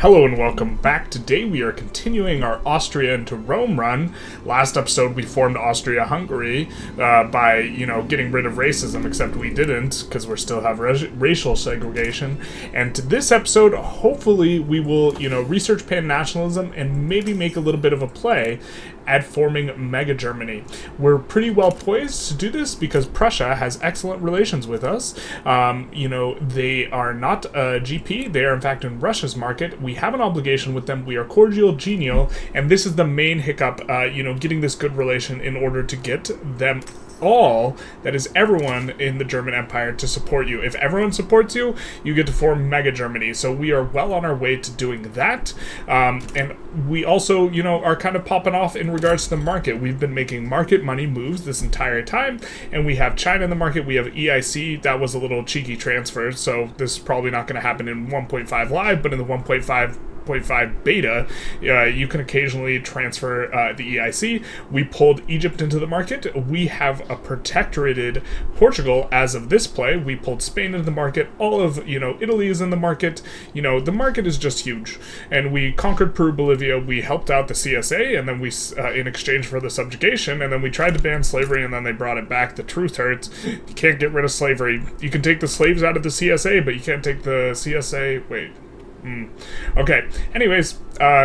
Hello and welcome back. Today we are continuing our Austria into Rome run. Last episode we formed Austria-Hungary by, getting rid of racism, except we didn't, because we still have racial segregation. And to this episode, hopefully we will, research pan-nationalism and maybe make a little bit of a play at forming Mega Germany. We're pretty well poised to do this because Prussia has excellent relations with us. They are not a GP, they are in fact in Russia's market. We have an obligation with them, we are cordial, genial, and this is the main hiccup, getting this good relation in order to get them all, that is everyone in the German Empire, to support you. If everyone supports you, you get to form Mega Germany. So we are well on our way to doing that. And we also, are kind of popping off in regards to the market. We've been making market money moves this entire time, and we have China in the market, we have EIC. That was a little cheeky transfer, so this is probably not going to happen in 1.5 live, but in the 1.5 beta, you can occasionally transfer the EIC. We pulled Egypt into the market. We have a protectorated Portugal as of this play. We pulled Spain into the market. All of, Italy is in the market. The market is just huge. And we conquered Peru, Bolivia. We helped out the CSA, and then we, in exchange for the subjugation, and then we tried to ban slavery, and then they brought it back. The truth hurts. You can't get rid of slavery. You can take the slaves out of the CSA, but you can't take the CSA... Wait. Okay, anyways,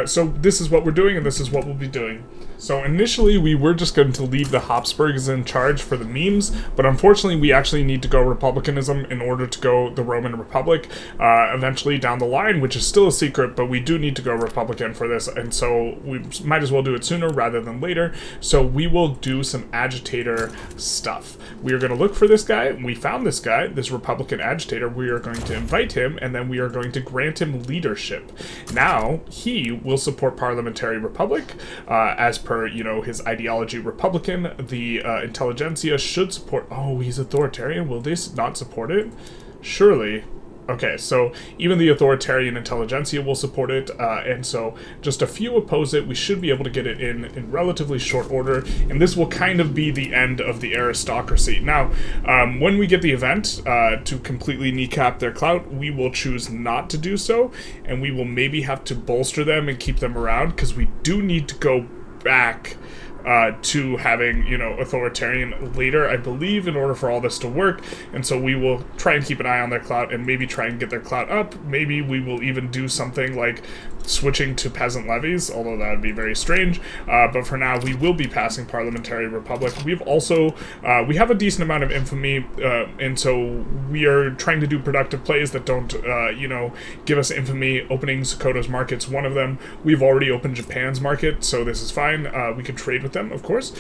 so this is what we're doing, and this is what we'll be doing. So initially we were just going to leave the Hapsburgs in charge for the memes, but unfortunately we actually need to go republicanism in order to go the Roman Republic eventually down the line, which is still a secret, but we do need to go Republican for this, and so we might as well do it sooner rather than later. So we will do some agitator stuff. We are going to look for this guy. We found this guy, this Republican agitator. We are going to invite him, and then we are going to grant him leadership. Now he will support parliamentary republic as per, his ideology Republican. The Intelligentsia should support... Oh, he's authoritarian? Will this not support it? Surely. Okay, so even the authoritarian Intelligentsia will support it, and so just a few oppose it. We should be able to get it in relatively short order, and this will kind of be the end of the aristocracy. Now, when we get the event to completely kneecap their clout, we will choose not to do so, and we will maybe have to bolster them and keep them around, because we do need to go back to having, authoritarian later, I believe, in order for all this to work. And so we will try and keep an eye on their clout and maybe try and get their clout up. Maybe we will even do something like switching to peasant levies, although that would be very strange. But for now, we will be passing parliamentary republic. We've also, we have a decent amount of infamy, and so we are trying to do productive plays that don't, give us infamy. Opening Sokoto's market's one of them. We've already opened Japan's market, so this is fine. We can trade with them, of course.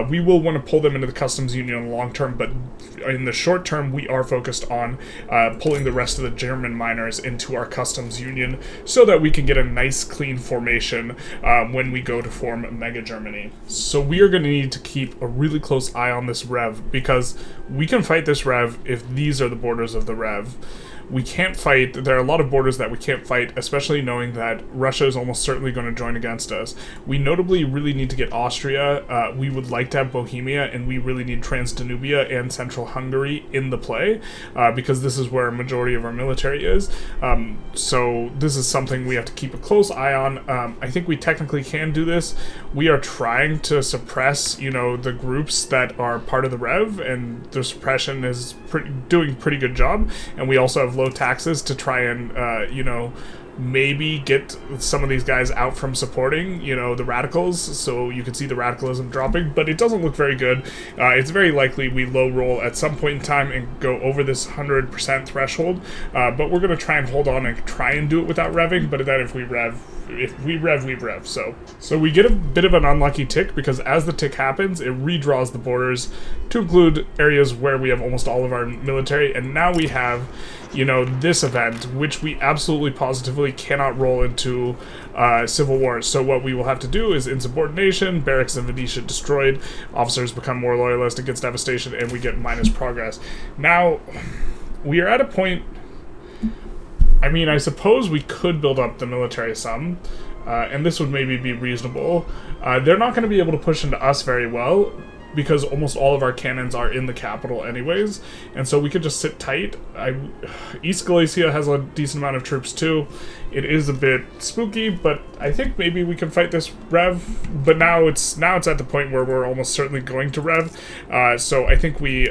We will want to pull them into the customs union in the long term, but in the short term, we are focused on pulling the rest of the German miners into our customs union so that we can get a nice clean formation when we go to form Mega Germany. So we are going to need to keep a really close eye on this Rev, because we can fight this Rev if these are the borders of the Rev. We can't fight, there are a lot of borders that we can't fight, especially knowing that Russia is almost certainly going to join against us. We notably really need to get Austria, we would like to have Bohemia, and we really need Transdanubia and Central Hungary in the play, because this is where a majority of our military is. So this is something we have to keep a close eye on. I think we technically can do this. We are trying to suppress, the groups that are part of the Rev, and the suppression is doing a pretty good job, and we also have low taxes to try and, maybe get some of these guys out from supporting, the radicals, so you can see the radicalism dropping, but it doesn't look very good. It's very likely we low roll at some point in time and go over this 100% threshold, but we're going to try and hold on and try and do it without revving, but then if we rev, we rev. So we get a bit of an unlucky tick, because as the tick happens, it redraws the borders to include areas where we have almost all of our military, and now we have, this event, which we absolutely positively cannot roll into civil war. So what we will have to do is insubordination, barracks and Venetia destroyed, officers become more loyalist, it gets devastation, and we get minus progress. Now, we are at a point... I suppose we could build up the military some, and this would maybe be reasonable. They're not going to be able to push into us very well, because almost all of our cannons are in the capital anyways, and so we could just sit tight. East Galicia has a decent amount of troops too. It is a bit spooky, but I think maybe we can fight this rev. But now it's at the point where we're almost certainly going to rev. So I think we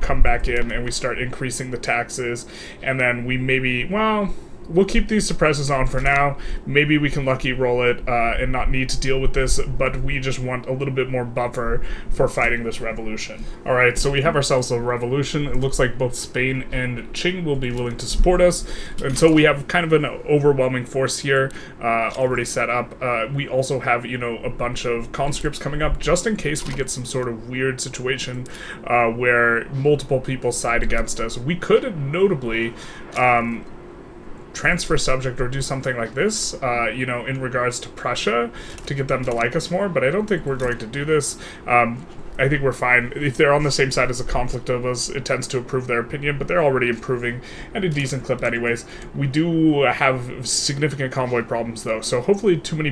come back in and we start increasing the taxes, and then we maybe, well, we'll keep these suppressors on for now. Maybe we can lucky roll it and not need to deal with this, but we just want a little bit more buffer for fighting this revolution. Alright, so we have ourselves a revolution. It looks like both Spain and Qing will be willing to support us, and so we have kind of an overwhelming force here already set up. We also have, a bunch of conscripts coming up, just in case we get some sort of weird situation where multiple people side against us. We could notably transfer subject or do something like this, in regards to Prussia to get them to like us more, but I don't think we're going to do this. I think we're fine. If they're on the same side as a conflict of us, it tends to improve their opinion, but they're already improving at a decent clip anyways. We do have significant convoy problems though, so hopefully not too many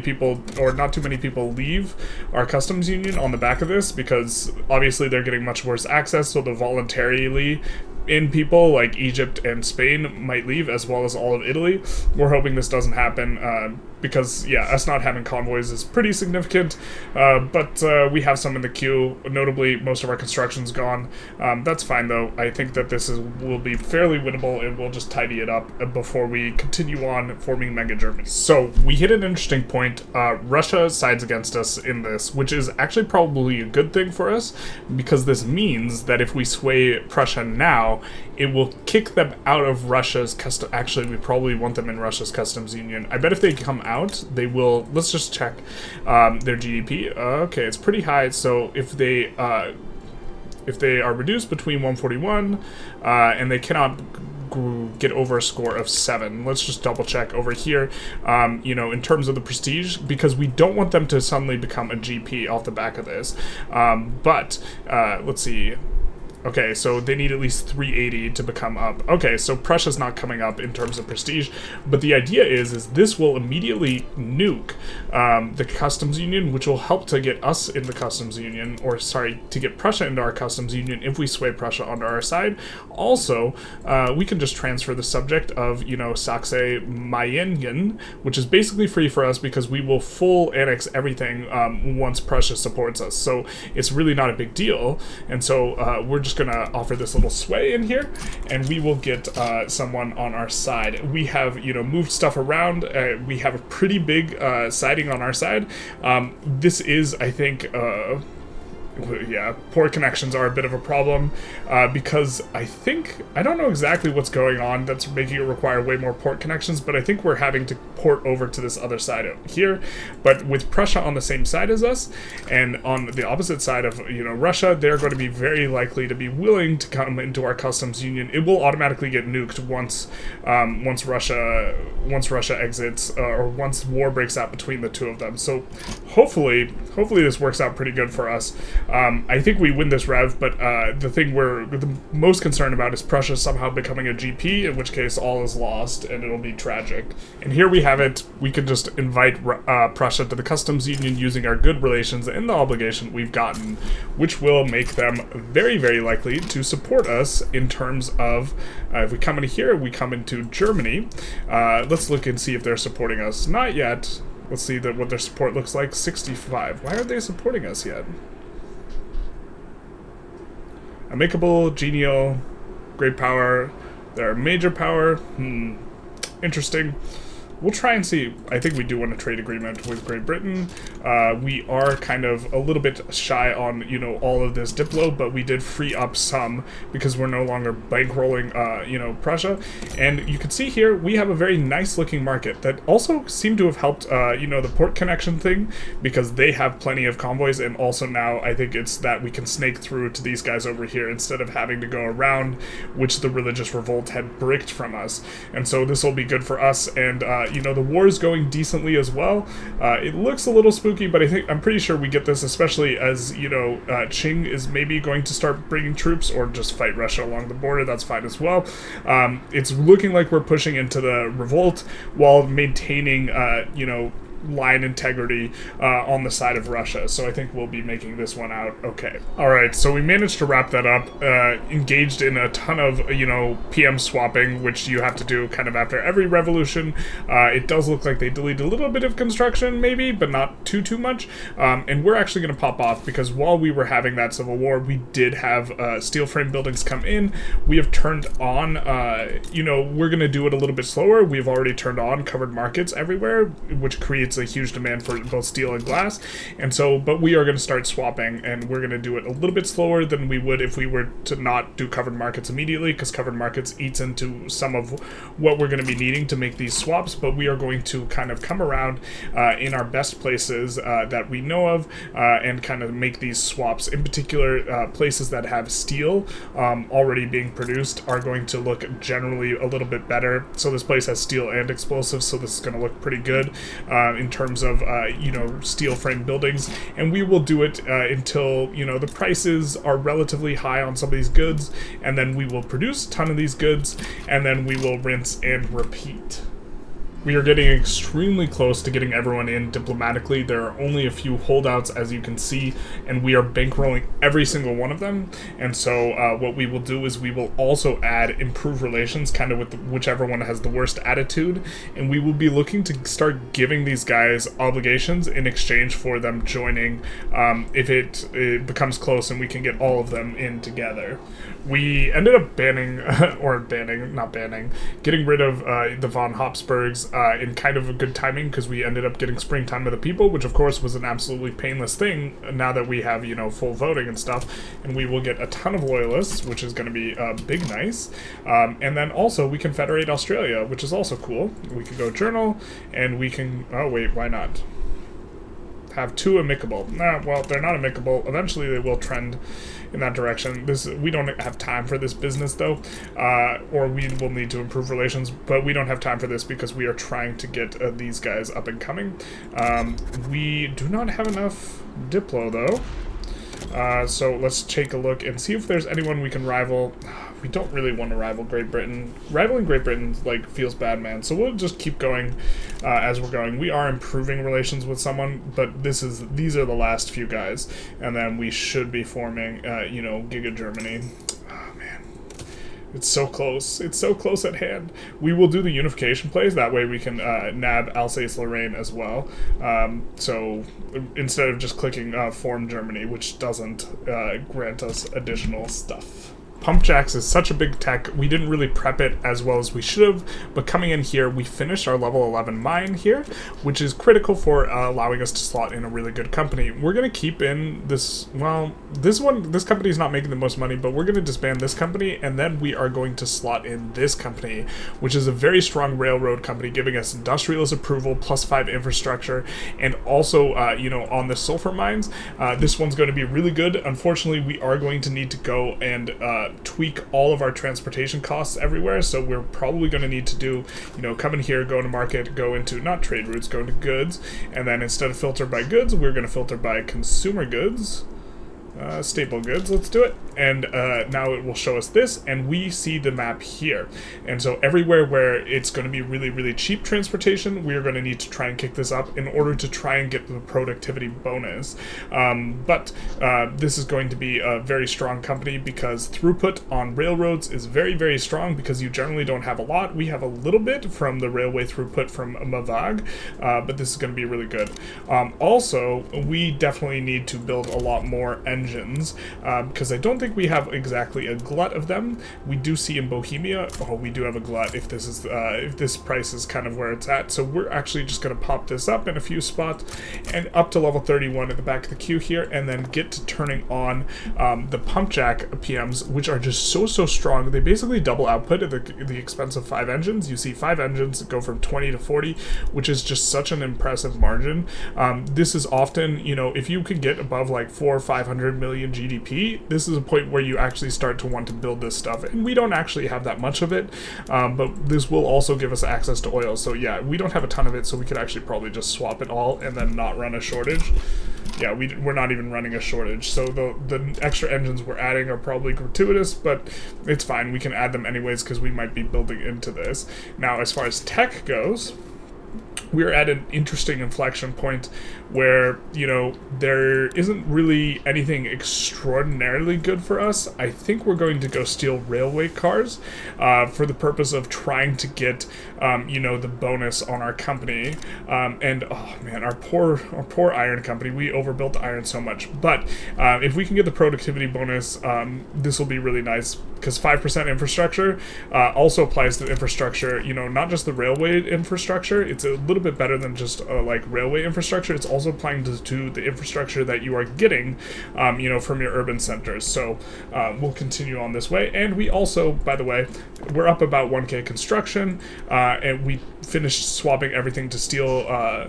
people leave our customs union on the back of this, because obviously they're getting much worse access, so the voluntarily in people like Egypt and Spain might leave, as well as all of Italy. We're hoping this doesn't happen, because, yeah, us not having convoys is pretty significant, but we have some in the queue. Notably, most of our construction's gone. That's fine, though. I think that this will be fairly winnable, and we'll just tidy it up before we continue on forming Mega Germany. So, we hit an interesting point. Russia sides against us in this, which is actually probably a good thing for us, because this means that if we sway Prussia now, it will kick them out of Russia's custom. Actually, we probably want them in Russia's customs union. I bet if they come out, they will. Let's just check their GDP. Okay, it's pretty high. So if they are reduced between 141 and they cannot get over a score of 7. Let's just double check over here, in terms of the prestige, because we don't want them to suddenly become a GP off the back of this. But let's see. Okay, so they need at least 380 to become up. Okay, so Prussia's not coming up in terms of prestige, but the idea is this will immediately nuke the customs union, which will help to get us in the customs union, or sorry, to get Prussia into our customs union if we sway Prussia onto our side. Also, we can just transfer the subject of, Saxe-Meiningen, which is basically free for us because we will full annex everything once Prussia supports us. So it's really not a big deal, and so we're just gonna offer this little sway in here, and we will get someone on our side. We have, moved stuff around. We have a pretty big siding on our side. This is, I think, yeah, port connections are a bit of a problem, because I don't know exactly what's going on that's making it require way more port connections, but I think we're having to port over to this other side out here. But with Prussia on the same side as us, and on the opposite side of, Russia, they're going to be very likely to be willing to come into our customs union. It will automatically get nuked once Russia exits, or once war breaks out between the two of them. So hopefully this works out pretty good for us. I think we win this rev, but the thing we're the most concerned about is Prussia somehow becoming a GP, in which case all is lost, and it'll be tragic. And here we have it. We can just invite Prussia to the customs union using our good relations and the obligation we've gotten, which will make them very, very likely to support us in terms of, if we come into here, we come into Germany. Let's look and see if they're supporting us. Not yet. Let's see what their support looks like. 65. Why aren't they supporting us yet? Amicable, genial, great power. They're a major power. Interesting. We'll try and see. I think we do want a trade agreement with Great Britain. We are kind of a little bit shy on, all of this Diplo, but we did free up some because we're no longer bankrolling, Prussia. And you can see here, we have a very nice looking market that also seemed to have helped, the port connection thing, because they have plenty of convoys, and also now I think it's that we can snake through to these guys over here instead of having to go around, which the religious revolt had bricked from us. And so this will be good for us, and, the war is going decently as well. It looks a little spooky, but I'm pretty sure we get this, especially as, Qing is maybe going to start bringing troops or just fight Russia along the border. That's fine as well. It's looking like we're pushing into the revolt while maintaining, line integrity on the side of Russia. So I think we'll be making this one out okay. All right, so we managed to wrap that up. Engaged in a ton of, PM swapping, which you have to do kind of after every revolution. It does look like they deleted a little bit of construction, maybe, but not too much. And we're actually going to pop off because while we were having that civil war, we did have steel frame buildings come in. We have turned on, we're going to do it a little bit slower. We've already turned on covered markets everywhere, which creates a huge demand for both steel and glass. And so, but we are going to start swapping, and we're going to do it a little bit slower than we would if we were to not do covered markets immediately, because covered markets eats into some of what we're going to be needing to make these swaps. But we are going to kind of come around in our best places that we know of and kind of make these swaps. In particular, places that have steel already being produced are going to look generally a little bit better. So this place has steel and explosives, so this is going to look pretty good in terms of steel frame buildings. And we will do it until the prices are relatively high on some of these goods, and then we will produce a ton of these goods, and then we will rinse and repeat. We are getting extremely close to getting everyone in diplomatically. There are only a few holdouts, as you can see, and we are bankrolling every single one of them. And so what we will do is we will also add improved relations, kind of with whichever one has the worst attitude, and we will be looking to start giving these guys obligations in exchange for them joining if it becomes close and we can get all of them in together. We ended up getting rid of the von Hapsburgs in kind of a good timing, because we ended up getting Springtime of the People, which of course was an absolutely painless thing now that we have, full voting and stuff, and we will get a ton of loyalists, which is going to be big nice. And then also we can federate Australia, which is also cool. We could go journal, and we can, oh wait, why not? Have two amicable. Well, they're not amicable. Eventually they will trend in that direction. We don't have time for this business though, or we will need to improve relations, but we don't have time for this because we are trying to get these guys up and coming. We do not have enough Diplo though, so let's take a look and see if there's anyone we can rival. We don't really want to rival Great Britain. Rivaling Great Britain feels bad, man. So we'll just keep going as we're going. We are improving relations with someone, but these are the last few guys, and then we should be forming, Giga Germany. Oh man, it's so close. It's so close at hand. We will do the unification plays. That way we can nab Alsace-Lorraine as well. So instead of just clicking form Germany, which doesn't grant us additional stuff. Pump jacks is such a big tech. We didn't really prep it as well as we should have, but coming in here, we finished our level 11 mine here, which is critical for allowing us to slot in a really good company. We're going to keep in this, this company is not making the most money, but we're going to disband this company, and then we are going to slot in this company, which is a very strong railroad company, giving us industrialist approval, +5 infrastructure, and also, on the sulfur mines, this one's going to be really good. Unfortunately, we are going to need to go and tweak all of our transportation costs everywhere, so we're probably going to need to do, come in here, go to market, go into, not trade routes, go into goods, and then instead of filter by goods, we're going to filter by consumer goods. Staple goods, let's do it. And now it will show us this, and we see the map here. And so everywhere where it's going to be really, really cheap transportation, we are going to need to try and kick this up in order to try and get the productivity bonus. But this is going to be a very strong company because throughput on railroads is very, very strong because you generally don't have a lot. We have a little bit from the railway throughput from Mavag, but this is going to be really good. Also, we definitely need to build a lot more engines because I don't think we have exactly a glut of them. We do see in Bohemia, we do have a glut if this is if this price is kind of where it's at. So we're actually just going to pop this up in a few spots and up to level 31 at the back of the queue here, and then get to turning on the pump jack PMs, which are just so strong. They basically double output at the expense of 5 engines. You see 5 engines go from 20 to 40, which is just such an impressive margin. This is often, if you can get above like 400 or 500 million GDP, this is a point where you actually start to want to build this stuff, and we don't actually have that much of it, but this will also give us access to oil. So yeah, we don't have a ton of it, so we could actually probably just swap it all and then not run a shortage. Yeah, we're not even running a shortage, so the extra engines we're adding are probably gratuitous, but it's fine, we can add them anyways because we might be building into this. Now as far as tech goes, we're at an interesting inflection point where, you know, there isn't really anything extraordinarily good for us. I think we're going to go steal railway cars for the purpose of trying to get, you know, the bonus on our company. And, oh man, our poor iron company, we overbuilt iron so much. But if we can get the productivity bonus, this will be really nice, because 5% infrastructure also applies to infrastructure, you know, not just the railway infrastructure. It's a little bit better than just like railway infrastructure. It's also applying to the infrastructure that you are getting, you know, from your urban centers. So we'll continue on this way. And we also, by the way, we're up about 1K construction, and we finished swapping everything to steel,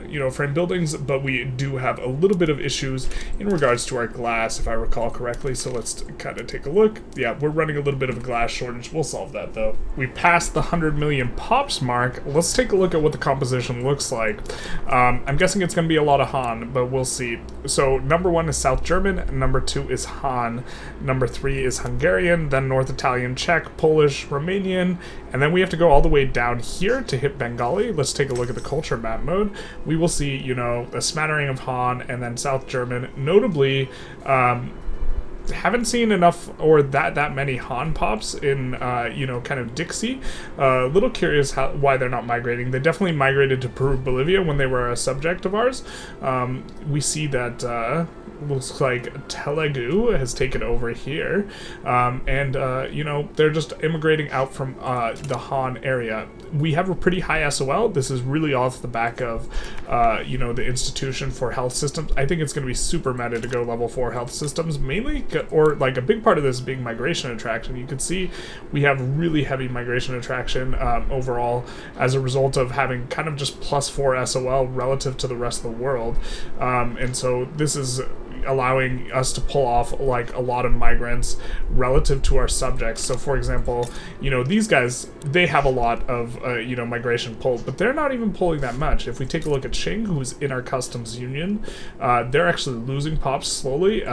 you know, frame buildings, but we do have a little bit of issues in regards to our glass, if I recall correctly. So let's kind of take a look. Yeah, we're running a little bit of a glass shortage. We'll solve that though. We passed the 100 million pops mark. Let's take a look at what the composition looks like. I'm guessing it's going to be a lot of Han, but we'll see. So number 1 is South German, number 2 is Han, number 3 is Hungarian, then North Italian, Czech, Polish, Romanian, and then we have to go all the way down here to hit Bengali. Let's take a look at the culture map mode. We will see, you know, a smattering of Han and then South German. Notably, haven't seen enough or that many Han pops in, you know, kind of Dixie. A little curious why they're not migrating. They definitely migrated to Peru, Bolivia when they were a subject of ours. We see that looks like Telugu has taken over here, and you know, they're just immigrating out from the Han area. We have a pretty high SOL. This is really off the back of you know, the Institution for Health Systems. I think it's going to be super meta to go level 4 health systems, mainly, or like a big part of this being migration attraction. You can see we have really heavy migration attraction overall as a result of having kind of just +4 SOL relative to the rest of the world, and so this is allowing us to pull off like a lot of migrants relative to our subjects. So for example, you know, these guys, they have a lot of you know, migration pull, but they're not even pulling that much. If we take a look at Qing, who's in our customs union, they're actually losing pops slowly.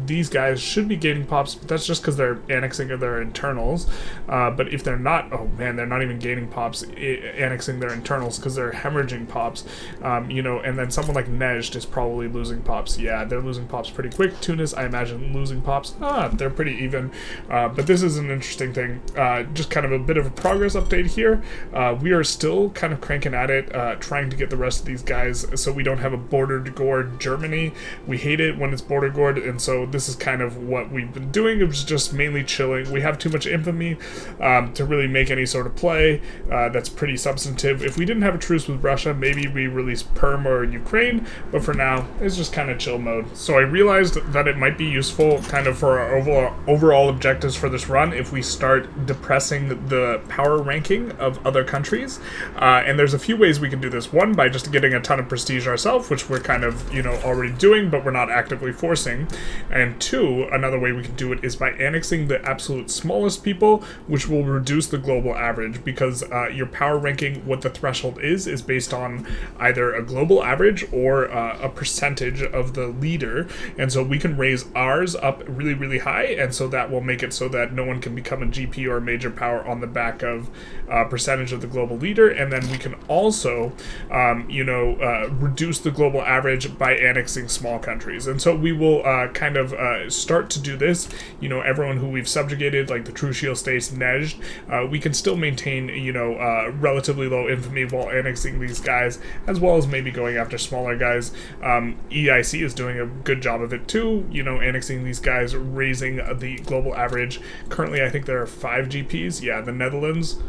These guys should be gaining pops, but that's just because they're annexing their internals. But if they're not, oh man, they're not even gaining pops, annexing their internals, because they're hemorrhaging pops. You know, and then someone like Nejd is probably losing pops. Yeah, they're losing pops pretty quick. Tunis, I imagine, losing pops. They're pretty even. But this is an interesting thing. Just kind of a bit of a progress update here. We are still kind of cranking at it, trying to get the rest of these guys so we don't have a border-gored Germany. We hate it when it's border-gored, and so this is kind of what we've been doing. It was just mainly chilling. We have too much infamy to really make any sort of play that's pretty substantive. If we didn't have a truce with Russia, maybe we release Perm or Ukraine, but for now, it's just kind of chill mode. So I realized that it might be useful kind of for our overall objectives for this run if we start depressing the power ranking of other countries. And there's a few ways we can do this. One, by just getting a ton of prestige ourselves, which we're kind of, you know, already doing, but we're not actively forcing. And two, another way we can do it is by annexing the absolute smallest people, which will reduce the global average, because your power ranking, what the threshold is based on either a global average or a percentage of the leader. And so we can raise ours up really, really high, and so that will make it so that no one can become a GP or a major power on the back of percentage of the global leader. And then we can also, you know, reduce the global average by annexing small countries. And so we will kind of start to do this. You know, everyone who we've subjugated, like the Trucial states, Nejd, we can still maintain, you know, relatively low infamy while annexing these guys, as well as maybe going after smaller guys. EIC is doing a good job of it too, you know, annexing these guys, raising the global average. Currently, I think there are 5 GPs. Yeah, the Netherlands,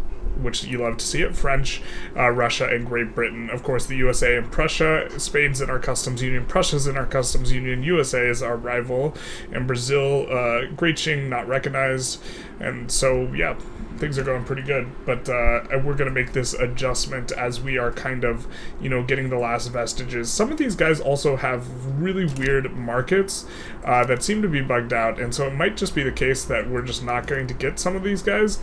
which you love to see it, French, Russia, and Great Britain. Of course, the USA and Prussia. Spain's in our customs union. Prussia's in our customs union. USA is our rival. And Brazil, Great Qing, not recognized. And so, yeah, things are going pretty good. But we're going to make this adjustment as we are kind of, you know, getting the last vestiges. Some of these guys also have really weird markets that seem to be bugged out. And so it might just be the case that we're just not going to get some of these guys,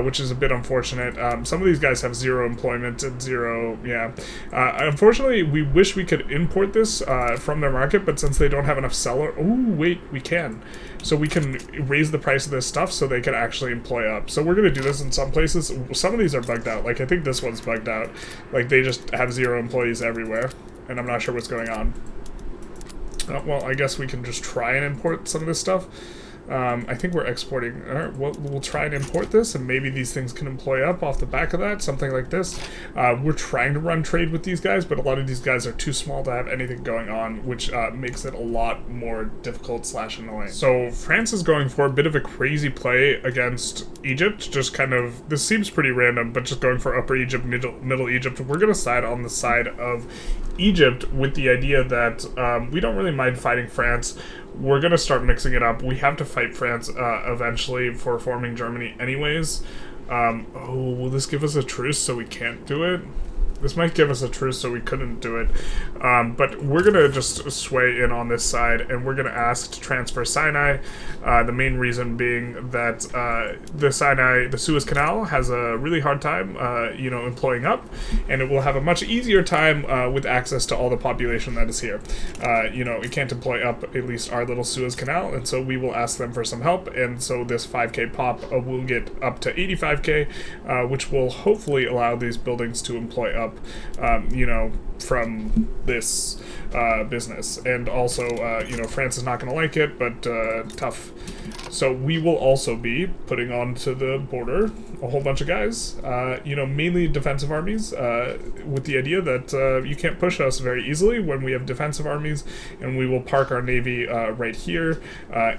which is a bit unfortunate. Some of these guys have 0 employment and 0, yeah. Unfortunately, we wish we could import this from their market, but since they don't have enough seller, oh wait, we can. So we can raise the price of this stuff so they can actually employ up. So we're going to do this in some places. Some of these are bugged out. Like, I think this one's bugged out. Like, they just have 0 employees everywhere, and I'm not sure what's going on. Well, I guess we can just try and import some of this stuff. I think we're exporting. All right, we'll try and import this, and maybe these things can employ up off the back of that, something like this. We're trying to run trade with these guys, but a lot of these guys are too small to have anything going on, which makes it a lot more difficult / annoying. So France is going for a bit of a crazy play against Egypt, just kind of, this seems pretty random, but just going for Upper Egypt, Middle Egypt. We're going to side on the side of Egypt with the idea that we don't really mind fighting France. We're going to start mixing it up. We have to fight France eventually for forming Germany anyways. Oh, will this give us a truce so we can't do it? This might give us a truce so we couldn't do it. But we're going to just sway in on this side, and we're going to ask to transfer Sinai. The main reason being that the Suez Canal has a really hard time, employing up, and it will have a much easier time with access to all the population that is here. It can't employ up at least our little Suez Canal, and so we will ask them for some help, and so this 5k pop will get up to 85k, which will hopefully allow these buildings to employ up from this business. And also, France is not going to like it, but tough. So we will also be putting onto the border a whole bunch of guys, mainly defensive armies, with the idea that you can't push us very easily when we have defensive armies, and we will park our navy right here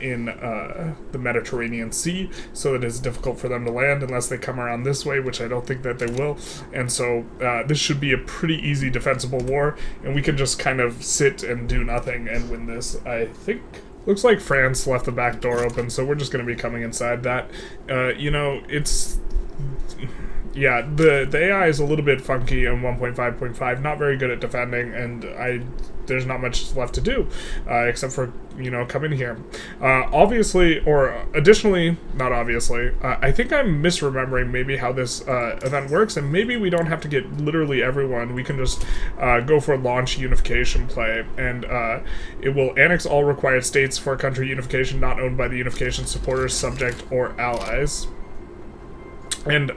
in the Mediterranean Sea, so that it's difficult for them to land unless they come around this way, which I don't think that they will. And so this should be a pretty easy defensible war, and we can just kind of sit and do nothing and win this, I think. Looks like France left the back door open, so we're just going to be coming inside that. It's... Yeah, the AI is a little bit funky on 1.5.5, not very good at defending, and there's not much left to do, except for, come in here. Additionally, not obviously, I think I'm misremembering maybe how this event works, and maybe we don't have to get literally everyone. We can just go for launch unification play, and it will annex all required states for country unification not owned by the unification supporters, subject, or allies. And,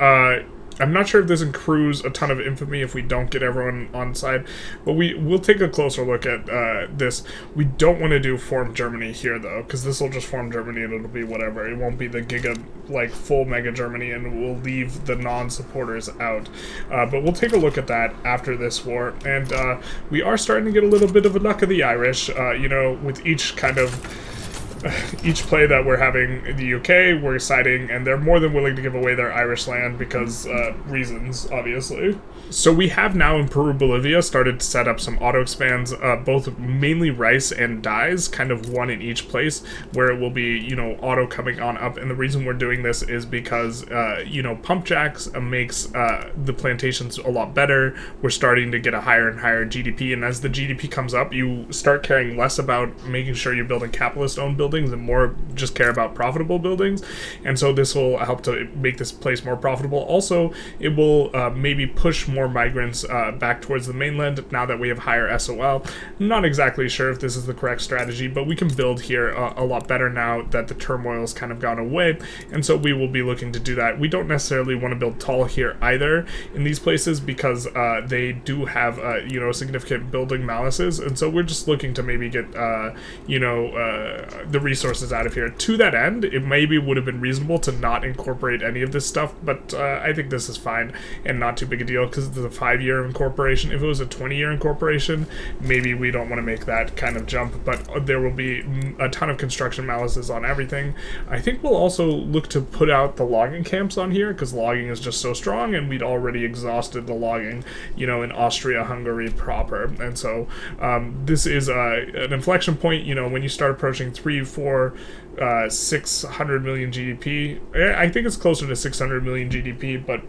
I'm not sure if this accrues a ton of infamy if we don't get everyone on side, but we'll take a closer look at this. We don't want to do form Germany here, though, because this will just form Germany and it'll be whatever. It won't be the full mega Germany, and we'll leave the non-supporters out. But we'll take a look at that after this war, and we are starting to get a little bit of a luck of the Irish, with each play that we're having in the UK, we're siding, and they're more than willing to give away their Irish land because reasons, obviously. So we have now in Peru, Bolivia, started to set up some auto-expands, both mainly rice and dyes, kind of one in each place, where it will be, auto coming on up. And the reason we're doing this is because, pump jacks makes the plantations a lot better. We're starting to get a higher and higher GDP, and as the GDP comes up, you start caring less about making sure you're building capitalist-owned buildings and more just care about profitable buildings. And so this will help to make this place more profitable. Also, it will maybe push more migrants back towards the mainland now that we have higher SOL. I'm not exactly sure if this is the correct strategy, but we can build here a lot better now that the turmoil has kind of gone away, and so we will be looking to do that. We don't necessarily want to build tall here either in these places because they do have significant building malices, and so we're just looking to maybe get the resources out of here. To that end, it maybe would have been reasonable to not incorporate any of this stuff, but I think this is fine and not too big a deal because it's a 5-year incorporation. If it was a 20-year incorporation, maybe we don't want to make that kind of jump, but there will be a ton of construction malices on everything. I think we'll also look to put out the logging camps on here because logging is just so strong, and we'd already exhausted the logging, in Austria-Hungary proper. And so this is an inflection point, when you start approaching 600 million GDP. I think it's closer to 600 million GDP, but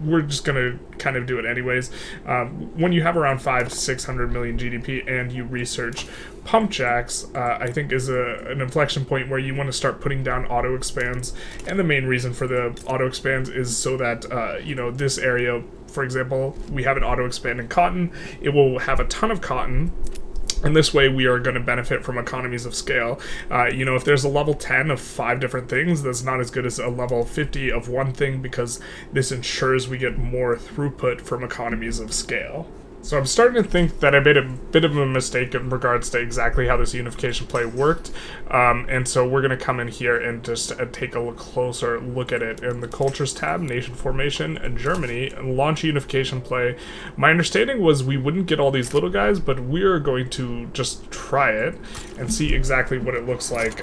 we're just gonna kind of do it anyways. When you have around 500 to 600 million GDP and you research pump jacks, I think is an inflection point where you want to start putting down auto expands. And the main reason for the auto expands is so that this area, for example, we have an auto expand in cotton. It will have a ton of cotton. And this way, we are going to benefit from economies of scale. You know, if there's a level 10 of 5 different things, that's not as good as a level 50 of one thing, because this ensures we get more throughput from economies of scale. So I'm starting to think that I made a bit of a mistake in regards to exactly how this unification play worked, and so we're going to come in here and just take a closer look at it. In the Cultures tab, Nation Formation, Germany, Launch Unification Play. My understanding was we wouldn't get all these little guys, but we're going to just try it and see exactly what it looks like.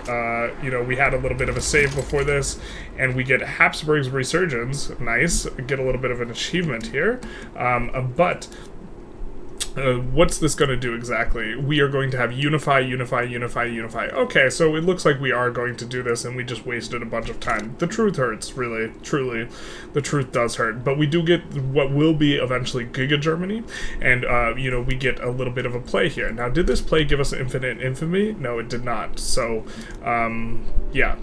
You know, we had a little bit of a save before this, and we get Hapsburg's Resurgence. Nice. Get a little bit of an achievement here, but what's this going to do exactly? We are going to have unify, unify, unify, unify. Okay, so it looks like we are going to do this, and we just wasted a bunch of time. The truth hurts, really, truly. The truth does hurt. But we do get what will be eventually Giga Germany, and, you know, we get a little bit of a play here. Now, did this play give us infinite infamy? No, it did not. So, yeah.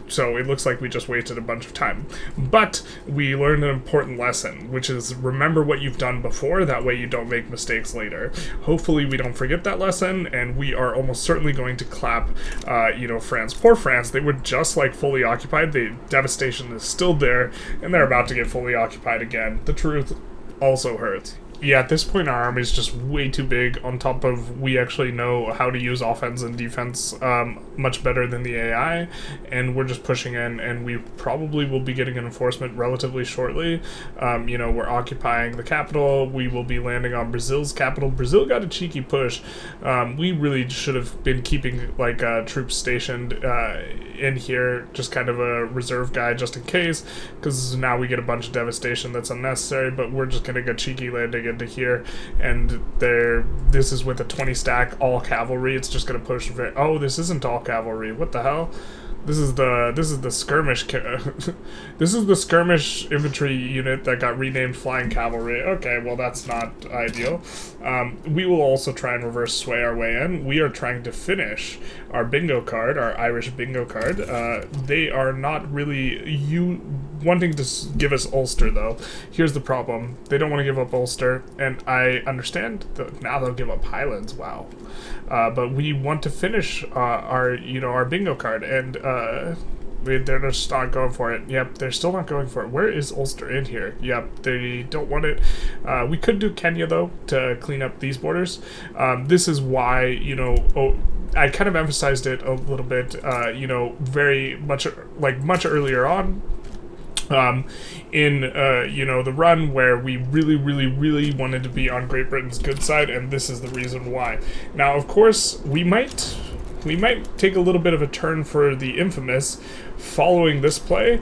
So it looks like we just wasted a bunch of time. But we learned an important lesson, which is remember what you've done before, that way you don't make mistakes later. Hopefully we don't forget that lesson, and we are almost certainly going to clap, you know, France. Poor France, they were just like fully occupied. The devastation is still there, and they're about to get fully occupied again. The truth also hurts. Yeah, at this point our army is just way too big, on top of we actually know how to use offense and defense much better than the AI, and we're just pushing in, and we probably will be getting an enforcement relatively shortly. You know, we're occupying the capital, we will be landing on Brazil's capital. Brazil got a cheeky push. We really should have been keeping like troops stationed in here, just kind of a reserve guy just in case, because now we get a bunch of devastation that's unnecessary, but we're just going to get cheeky landing into here, and this is with a 20 stack all cavalry. It's just going to push. Oh, this isn't all cavalry. What the hell? This is the skirmish. This is the skirmish infantry unit that got renamed Flying Cavalry. Okay, well that's not ideal. We will also try and reverse sway our way in. We are trying to finish our bingo card, our Irish bingo card. They are not really wanting to give us Ulster though. Here's the problem: they don't want to give up Ulster, and I understand that now they'll give up Highlands. Wow. But we want to finish our bingo card, and they're just not going for it. Yep, they're still not going for it. Where is Ulster in here? Yep, they don't want it. We could do Kenya though to clean up these borders. This is why, you know, I kind of emphasized it a little bit, you know, very much like much earlier on. In you know, the run where we really wanted to be on Great Britain's good side, and this is the reason why. Now, of course, we might take a little bit of a turn for the infamous following this play,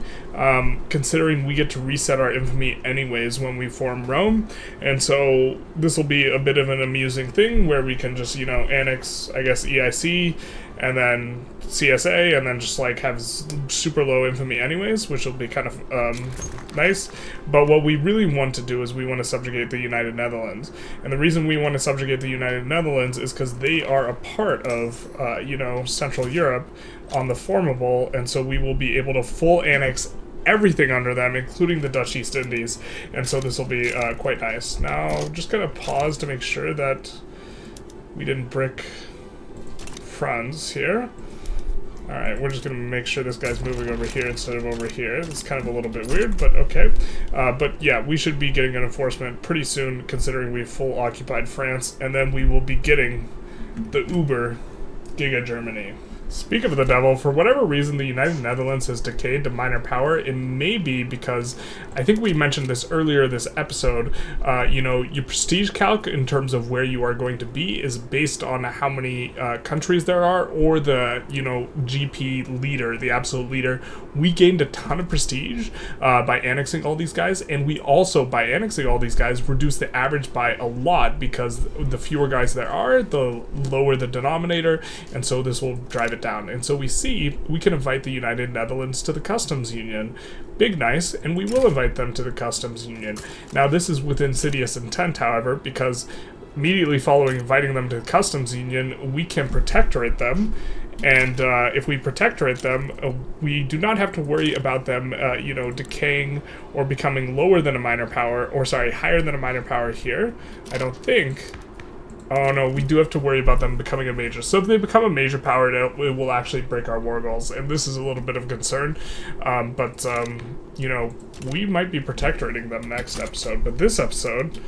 considering we get to reset our infamy anyways when we form Rome, and so this will be a bit of an amusing thing where we can just, you know, annex, I guess, EIC, and then CSA, and then just like have super low infamy anyways, which will be kind of nice. But what we really want to do is we want to subjugate the United Netherlands, and the reason we want to subjugate the United Netherlands is because they are a part of you know, Central Europe on the formable, and so we will be able to full annex everything under them, including the Dutch East Indies, and so this will be quite nice. Now, just gonna pause to make sure that we didn't brick Franz here. Alright, we're just going to make sure this guy's moving over here instead of over here. It's kind of a little bit weird, but okay. But yeah, we should be getting an enforcement pretty soon, considering we've full occupied France, and then we will be getting the Uber Giga Germany. Speak of the devil, for whatever reason the United Netherlands has decayed to minor power. It may be because, I think we mentioned this earlier this episode, you know, your prestige calc in terms of where you are going to be is based on how many countries there are, or the, you know, GP leader, the absolute leader. We gained a ton of prestige by annexing all these guys, and we also, by annexing all these guys, reduced the average by a lot, because the fewer guys there are, the lower the denominator, and so this will drive it down. And so we see we can invite the United Netherlands to the customs union. Big nice, and we will invite them to the customs union. Now this is with insidious intent, however, because immediately following inviting them to the customs union, we can protectorate them. And if we protectorate them, we do not have to worry about them, you know, decaying or becoming lower than a minor power, or sorry, higher than a minor power here. I don't think. Oh no, we do have to worry about them becoming a major. So if they become a major power, it will actually break our war goals, and this is a little bit of concern. You know, we might be protectorating them next episode, but this episode,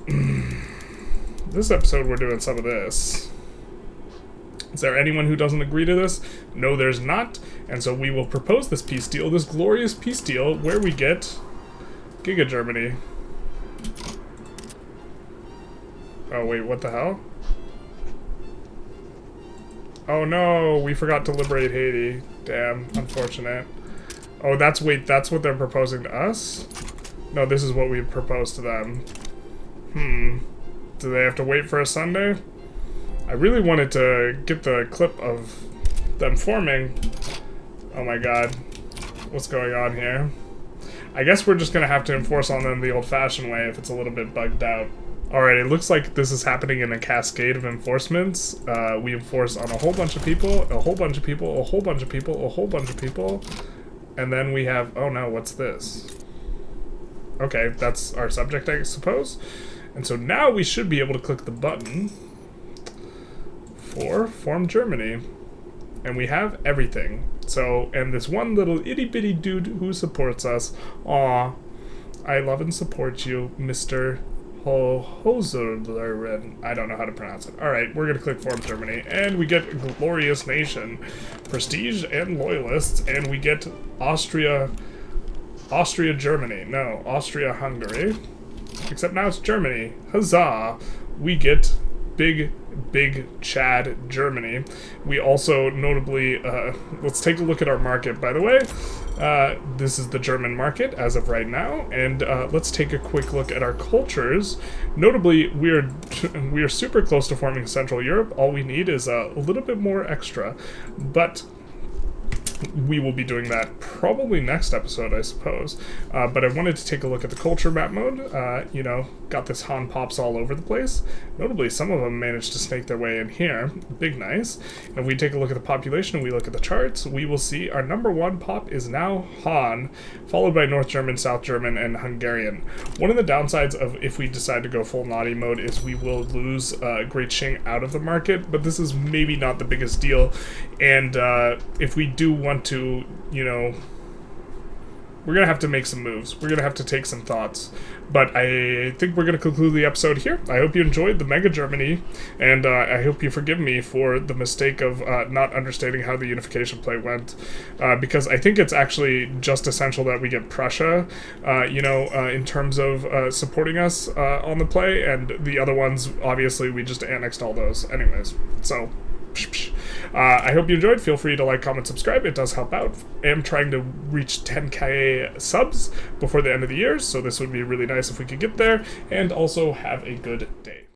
we're doing some of this. Is there anyone who doesn't agree to this? No, there's not, and so we will propose this peace deal, this glorious peace deal, where we get Giga Germany. Oh wait, what the hell? Oh no, we forgot to liberate Haiti. Damn, unfortunate. Oh, that's what they're proposing to us? No, this is what we proposed to them. Do they have to wait for a Sunday? I really wanted to get the clip of them forming. Oh my god. What's going on here? I guess we're just gonna have to enforce on them the old-fashioned way if it's a little bit bugged out. Alright, it looks like this is happening in a cascade of enforcements. We enforce on a whole bunch of people, a whole bunch of people, a whole bunch of people, a whole bunch of people. And then we have... oh no, what's this? Okay, that's our subject, I suppose. And so now we should be able to click the button for Form Germany. And we have everything. So, and this one little itty-bitty dude who supports us. Aw, I love and support you, Mr. Hoserleren. I don't know how to pronounce it. Alright, we're gonna click Form Germany, and we get Glorious Nation, Prestige and Loyalists, and we get Austria-Germany. No, Austria-Hungary. Except now it's Germany. Huzzah! We get big Chad, Germany. We also notably, let's take a look at our market, by the way. This is the German market as of right now, and let's take a quick look at our cultures. Notably, we are super close to forming Central Europe. All we need is a little bit more extra, but we will be doing that probably next episode, I suppose. But I wanted to take a look at the culture map mode. You know, got this Han pops all over the place. Notably, some of them managed to snake their way in here. Big nice. And if we take a look at the population and we look at the charts, we will see our number 1 pop is now Han, followed by North German, South German, and Hungarian. One of the downsides of if we decide to go full naughty mode is we will lose Great Qing out of the market, but this is maybe not the biggest deal. And if we do want to, you know, we're going to have to make some moves. We're going to have to take some thoughts. But I think we're going to conclude the episode here. I hope you enjoyed the Mega Germany, and I hope you forgive me for the mistake of not understanding how the unification play went, because I think it's actually just essential that we get Prussia, you know, in terms of supporting us on the play, and the other ones, obviously, we just annexed all those anyways. So... I hope you enjoyed. Feel free to like, comment, subscribe. It does help out. I am trying to reach 10k subs before the end of the year, so this would be really nice if we could get there. And also have a good day.